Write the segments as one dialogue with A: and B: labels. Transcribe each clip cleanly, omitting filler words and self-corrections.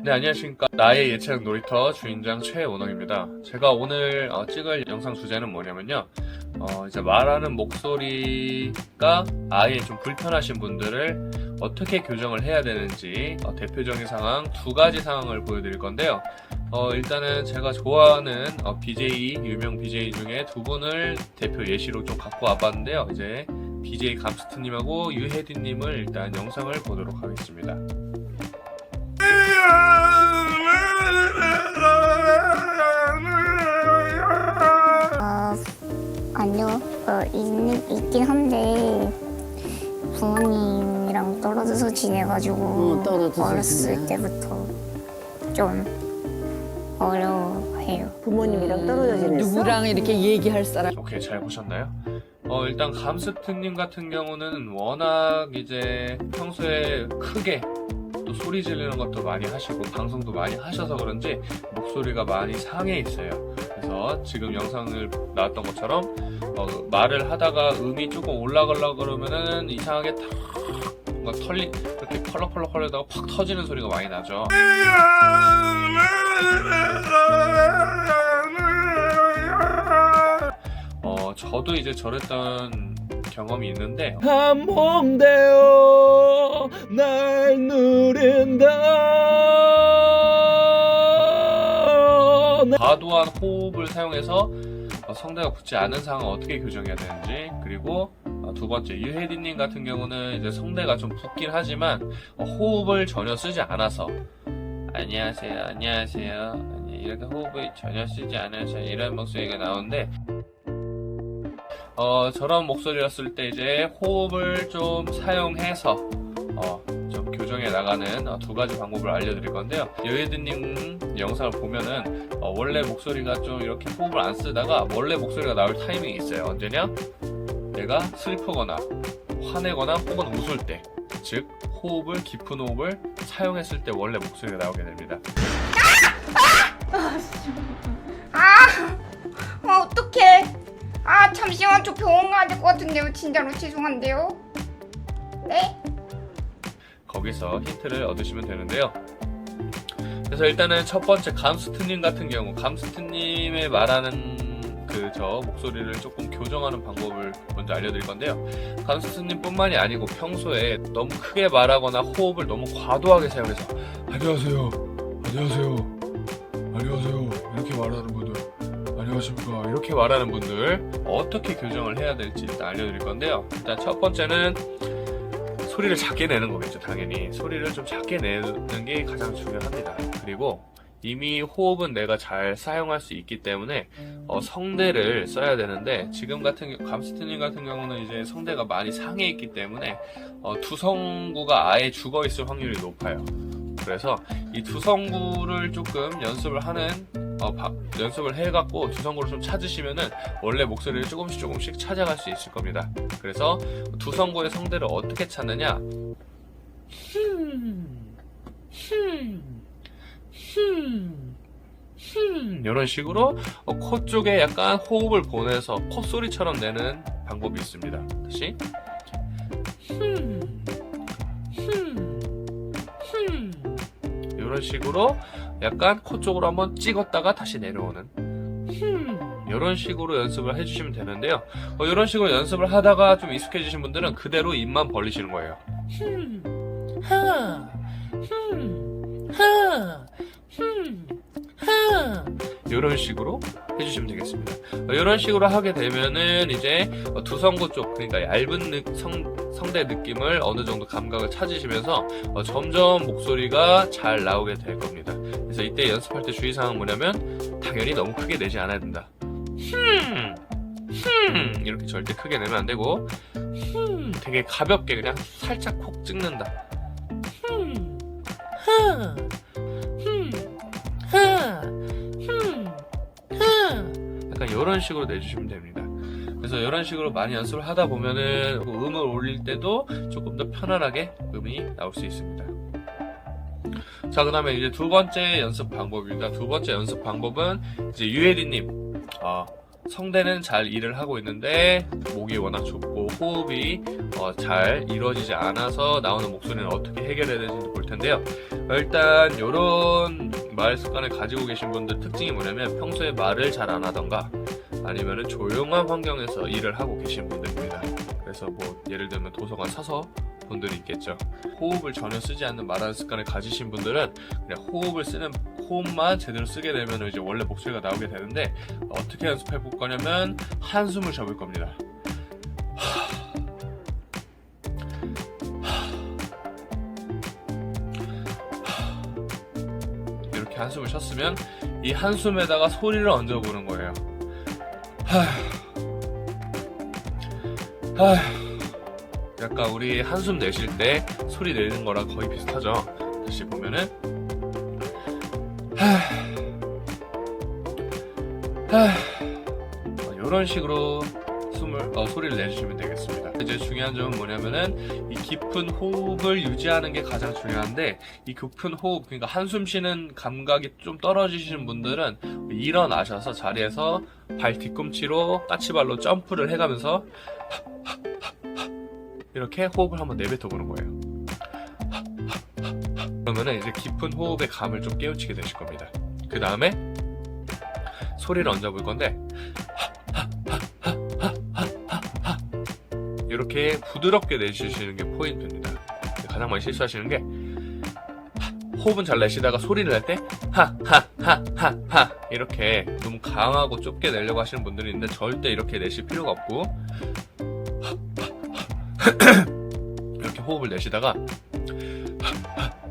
A: 네, 안녕하십니까. 나의 예체능 놀이터 주인장 최원호입니다. 제가 오늘 찍을 영상 주제는 뭐냐면요. 이제 말하는 목소리가 아예 좀 불편하신 분들을 어떻게 교정을 해야 되는지 대표적인 상황 두 가지 상황을 보여드릴 건데요. 일단은 제가 좋아하는 BJ, 유명 BJ 중에 두 분을 대표 예시로 좀 갖고 와봤는데요. 이제 BJ 감스트님하고 유혜디님을 일단 영상을 보도록 하겠습니다.
B: 아니요. 있긴 한데 부모님이랑 떨어져서 지내가지고 어렸을 때부터 좀 어려워해요.
C: 부모님이랑 떨어져 지냈어?
D: 누구랑 이렇게 얘기할 사람?
A: 오케이, 잘 보셨나요? 일단 감스트님 같은 경우는 워낙 이제 평소에 크게 또 소리 지르는 것도 많이 하시고 방송도 많이 하셔서 그런지 목소리가 많이 상해 있어요. 그래서 지금 영상을 나왔던 것처럼 말을 하다가 음이 조금 올라가려고 그러면은 이상하게 탁 뭔가 이렇게 펄럭펄럭 하려다가 팍 터지는 소리가 많이 나죠. 저도 이제 저랬던 경험이 있는데
D: 한몸대요 날 누른다.
A: 과도한 호흡을 사용해서 성대가 붙지 않은 상황을 어떻게 교정해야 되는지, 그리고 두 번째 유혜디님 같은 경우는 이제 성대가 좀 붙긴 하지만 호흡을 전혀 쓰지 않아서 안녕하세요 안녕하세요 이렇게 호흡을 전혀 쓰지 않아서 이런 목소리가 나오는데 저런 목소리였을 때 이제 호흡을 좀 사용해서 좀 교정해 나가는 두 가지 방법을 알려드릴 건데요. 유혜디님 영상을 보면은 원래 목소리가 좀 이렇게 호흡을 안 쓰다가 원래 목소리가 나올 타이밍이 있어요. 언제냐? 내가 슬프거나 화내거나 혹은 웃을 때, 즉 호흡을 깊은 호흡을 사용했을 때 원래 목소리가 나오게 됩니다.
E: 어떡해. 잠시만, 저 병원 가야 될 것 같은데요. 진짜로 죄송한데요. 네?
A: 거기서 힌트를 얻으시면 되는데요. 그래서 일단은 첫 번째 감스트님 같은 경우, 감스트님의 말하는 저 목소리를 조금 교정하는 방법을 먼저 알려드릴 건데요. 감스트님 뿐만이 아니고 평소에 너무 크게 말하거나 호흡을 너무 과도하게 사용해서 안녕하세요 안녕하세요 안녕하세요 이렇게 말하는 분들, 안녕하십니까 이렇게 말하는 분들 어떻게 교정을 해야 될지 일단 알려드릴 건데요. 일단 첫 번째는 소리를 작게 내는 거겠죠. 당연히 소리를 좀 작게 내는 게 가장 중요합니다. 그리고 이미 호흡은 내가 잘 사용할 수 있기 때문에 성대를 써야 되는데, 지금 같은 감스트님 같은 경우는 이제 성대가 많이 상해 있기 때문에 두성구가 아예 죽어 있을 확률이 높아요. 그래서 이 두성구를 조금 연습을 해갖고 두성구를 좀 찾으시면은 원래 목소리를 조금씩 찾아갈 수 있을 겁니다. 그래서 두성구의 성대를 어떻게 찾느냐? 이런 식으로 코 쪽에 약간 호흡을 보내서 콧소리처럼 내는 방법이 있습니다. 다시 이런 식으로 약간 코 쪽으로 한번 찍었다가 다시 내려오는 이런 식으로 연습을 해주시면 되는데요. 이런 식으로 연습을 하다가 좀 익숙해지신 분들은 그대로 입만 벌리시는 거예요. 이런 식으로 해주시면 되겠습니다. 이런 식으로 하게 되면은 이제 두성구 쪽, 그러니까 얇은 성대 느낌을 어느 정도 감각을 찾으시면서 점점 목소리가 잘 나오게 될 겁니다. 그래서 이때 연습할 때 주의사항은 뭐냐면 당연히 너무 크게 내지 않아야 된다. 이렇게 절대 크게 내면 안 되고 되게 가볍게 그냥 살짝 콕 찍는다. 약간 이런 식으로 내주시면 됩니다. 그래서 이런 식으로 많이 연습을 하다 보면은 음을 올릴 때도 조금 더 편안하게 음이 나올 수 있습니다. 자, 그 다음에 이제 두 번째 연습 방법입니다. 두 번째 연습 방법은 이제 유혜리님, 성대는 잘 일을 하고 있는데 목이 워낙 좁고 호흡이 잘 이루어지지 않아서 나오는 목소리는 어떻게 해결해야 되는지 볼 텐데요. 일단 이런 말 습관을 가지고 계신 분들 특징이 뭐냐면 평소에 말을 잘 안 하던가 아니면은 조용한 환경에서 일을 하고 계신 분들입니다. 그래서 뭐 예를 들면 도서관 서서 분들이 있겠죠. 호흡을 전혀 쓰지 않는 말하는 습관을 가지신 분들은 그냥 호흡만 제대로 쓰게 되면 이제 원래 목소리가 나오게 되는데 어떻게 연습해 볼 거냐면 한숨을 쉬어볼 겁니다. 이렇게 한숨을 쉬었으면 이 한숨에다가 소리를 얹어보는 거예요. 약간 우리 한숨 내쉴 때 소리 내는 거랑 거의 비슷하죠. 다시 보면은 이런 식으로 소리를 내주시면 되겠습니다. 이제 중요한 점은 뭐냐면은 이 깊은 호흡을 유지하는 게 가장 중요한데 이 깊은 호흡, 그러니까 한숨 쉬는 감각이 좀 떨어지시는 분들은 일어나셔서 자리에서 발 뒤꿈치로 까치발로 점프를 해가면서 이렇게 호흡을 한번 내뱉어 보는 거예요. 그러면은 이제 깊은 호흡의 감을 좀 깨우치게 되실 겁니다. 그 다음에 소리를 얹어 볼 건데 이렇게 부드럽게 내주시는 게 포인트입니다. 가장 많이 실수하시는 게 호흡은 잘 내쉬다가 소리를 낼 때 하하하하하 이렇게 너무 강하고 좁게 내려고 하시는 분들이 있는데 절대 이렇게 내실 필요가 없고 이렇게 호흡을 내쉬다가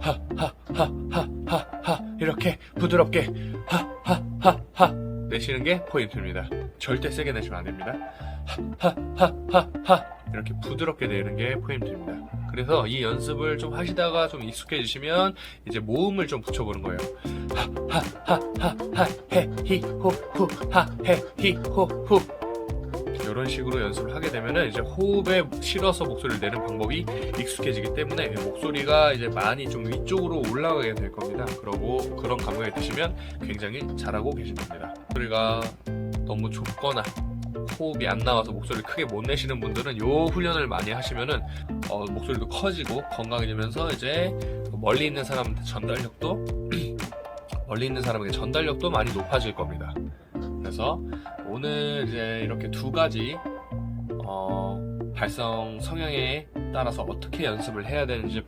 A: 하하하하하하 이렇게 부드럽게 하하하하 내쉬는 게 포인트입니다. 절대 세게 내시면 안 됩니다. 하하하하 이렇게 부드럽게 내는 게 포인트입니다. 그래서 이 연습을 좀 하시다가 좀 익숙해지시면 이제 모음을 좀 붙여보는 거예요. 하하하하하 헤히호후 하헤히호후 이런 식으로 연습을 하게 되면은 이제 호흡에 실어서 목소리를 내는 방법이 익숙해지기 때문에 목소리가 이제 많이 좀 위쪽으로 올라가게 될 겁니다. 그러고 그런 감각이 드시면 굉장히 잘하고 계신 겁니다. 목소리가 너무 좁거나 호흡이 안 나와서 목소리를 크게 못 내시는 분들은 요 훈련을 많이 하시면은 목소리도 커지고 건강해지면서 이제 멀리 있는 사람한테 전달력도 많이 높아질 겁니다. 그래서 오늘 이제 이렇게 두 가지 발성 성향에 따라서 어떻게 연습을 해야 되는지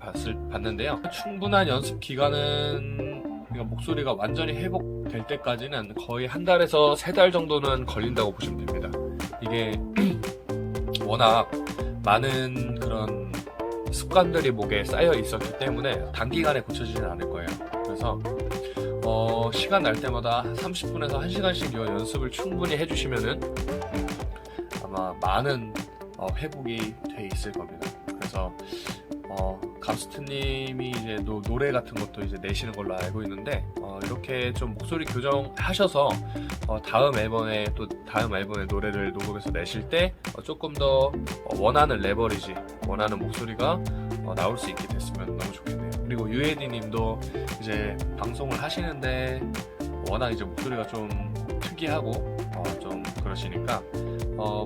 A: 봤는데요. 충분한 연습 기간은 그러니까 목소리가 완전히 회복될 때까지는 거의 한 달에서 3달 정도는 걸린다고 보시면 됩니다. 이게 워낙 많은 그런 습관들이 목에 쌓여 있었기 때문에 단기간에 고쳐지지는 않을 거예요. 그래서 시간 날 때마다 30분에서 1시간씩 이 연습을 충분히 해주시면은 아마 많은 회복이 돼 있을 겁니다. 그래서 감스트님이 이제 노래 같은 것도 이제 내시는 걸로 알고 있는데 이렇게 좀 목소리 교정하셔서 다음 앨범에 노래를 녹음해서 내실 때 조금 더 원하는 레버리지, 원하는 목소리가 나올 수 있게 됐으면 너무 좋겠네요. 그리고 유에디님도 이제 방송을 하시는데 워낙 이제 목소리가 좀 특이하고 좀 그러시니까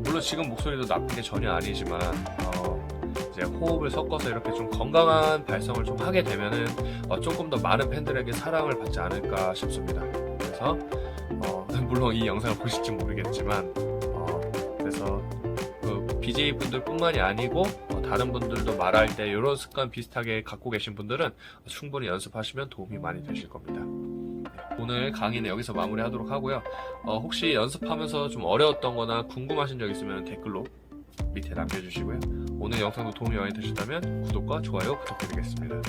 A: 물론 지금 목소리도 나쁜 게 전혀 아니지만 이제 호흡을 섞어서 이렇게 좀 건강한 발성을 좀 하게 되면은 조금 더 많은 팬들에게 사랑을 받지 않을까 싶습니다. 그래서 물론 이 영상을 보실지 모르겠지만 그래서 BJ 분들 뿐만이 아니고 다른 분들도 말할 때 이런 습관 비슷하게 갖고 계신 분들은 충분히 연습하시면 도움이 많이 되실 겁니다. 오늘 강의는 여기서 마무리하도록 하고요. 혹시 연습하면서 좀 어려웠던 거나 궁금하신 적 있으면 댓글로 밑에 남겨주시고요. 오늘 영상도 도움이 많이 되셨다면 구독과 좋아요 부탁드리겠습니다.